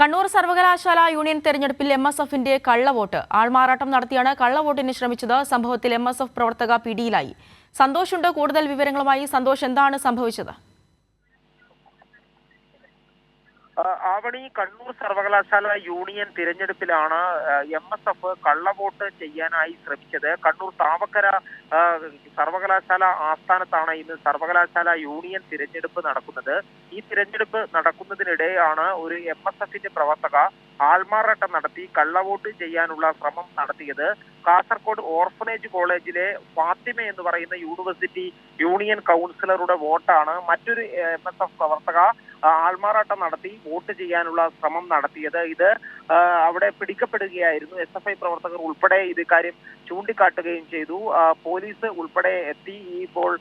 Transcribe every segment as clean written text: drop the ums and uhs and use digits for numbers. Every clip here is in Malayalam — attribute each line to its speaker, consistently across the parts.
Speaker 1: കണ്ണൂർ സർവകലാശാല യൂണിയൻ തെരഞ്ഞെടുപ്പിൽ എംഎസ്എഫിന്റെ കള്ളവോട്ട് ആൾമാറാട്ടം നടത്തിയാണ് കള്ളവോട്ടിന് ശ്രമിച്ചത്. സംഭവത്തിൽ എംഎസ്എഫ് പ്രവർത്തക പിടിയിലായി. സന്തോഷുണ്ട് കൂടുതൽ വിവരങ്ങളുമായി. സന്തോഷ്, എന്താണ് സംഭവിച്ചത്?
Speaker 2: ആവണി, കണ്ണൂർ സർവകലാശാല യൂണിയൻ തിരഞ്ഞെടുപ്പിലാണ് എംഎസ്എഫ് കള്ളവോട്ട് ചെയ്യാനായി ശ്രമിച്ചത്. കണ്ണൂർ താവക്കര സർവകലാശാല ആസ്ഥാനത്താണ് ഇന്ന് സർവകലാശാല യൂണിയൻ തിരഞ്ഞെടുപ്പ് നടക്കുന്നത്. ഈ തിരഞ്ഞെടുപ്പ് നടക്കുന്നതിനിടെയാണ് ഒരു എംഎസ്എഫിന്റെ പ്രവർത്തക ആൾമാറാട്ടം നടത്തി കള്ളവോട്ട് ചെയ്യാനുള്ള ശ്രമം നടത്തിയത്. കാസർഗോഡ് ഓർഫനേജ് കോളേജിലെ ഫാത്തിമ എന്ന് പറയുന്ന യൂണിവേഴ്സിറ്റി യൂണിയൻ കൗൺസിലറുടെ വോട്ടാണ് മറ്റൊരു എംഎസ്എഫ് പ്രവർത്തക ആൾമാറാട്ടം നടത്തി വോട്ട് ചെയ്യാനുള്ള ശ്രമം നടത്തിയത്. ഇത് അവിടെ പിടിക്കപ്പെടുകയായിരുന്നു. SFI പ്രവർത്തകർ ഉൾപ്പെടെ ഇത് കാര്യം ചൂണ്ടിക്കാട്ടുകയും ചെയ്തു. പോലീസ് ഉൾപ്പെടെ എത്തി. ഇപ്പോൾ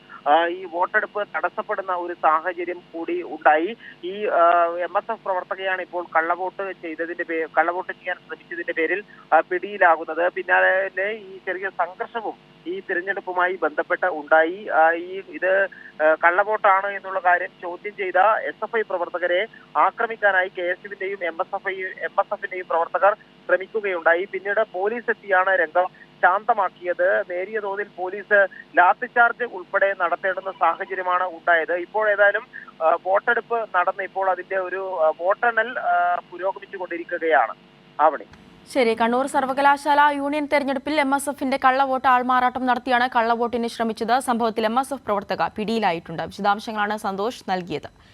Speaker 2: ഈ വോട്ടെടുപ്പ് തടസ്സപ്പെടുന്ന ഒരു സാഹചര്യം കൂടി ഉണ്ടായി. ഈ MSF പ്രവർത്തകയാണ് ഇപ്പോൾ കള്ളവോട്ട് ചെയ്യാൻ ശ്രമിച്ചതിന്റെ പേരിൽ പിടിയിലാകുന്നത്. പിന്നാലെ ഈ ചെറിയ സംഘർഷവും ഈ തിരഞ്ഞെടുപ്പുമായി ബന്ധപ്പെട്ട് ഉണ്ടായി. ഇത് കള്ളവോട്ടാണ് എന്നുള്ള കാര്യം ചോദ്യം ചെയ്ത SFI പ്രവർത്തകരെ ആക്രമിക്കാനായി KSUവിന്റെയും MSFിന്റെയും പ്രവർത്തകർ ശ്രമിക്കുകയുണ്ടായി. പിന്നീട് പോലീസ് എത്തിയാണ് രംഗം ശാന്തമാക്കിയത്. നേരിയ തോതിൽ പോലീസ് ലാത്തിചാർജ് ഉൾപ്പെടെ നടത്തേണ്ടുന്ന സാഹചര്യമാണ് ഉണ്ടായത്. ഇപ്പോൾ ഏതായാലും വോട്ടെടുപ്പ് നടന്ന് ഇപ്പോൾ അതിന്റെ ഒരു വോട്ടെണ്ണൽ പുരോഗമിച്ചുകൊണ്ടിരിക്കുകയാണ്. ആവണി.
Speaker 1: ശരി, കണ്ണൂർ സർവകലാശാല യൂണിയൻ തെരഞ്ഞെടുപ്പിൽ എംഎസ്എഫിന്റെ കള്ളവോട്ട് ആൾമാറാട്ടം നടത്തിയാണ് കള്ളവോട്ടിന് ശ്രമിച്ചത്. സംഭവത്തിൽ MSF പ്രവർത്തക പിടിയിലായിട്ടുണ്ട്. വിശദാംശങ്ങളാണ് സന്തോഷ് നൽകിയത്.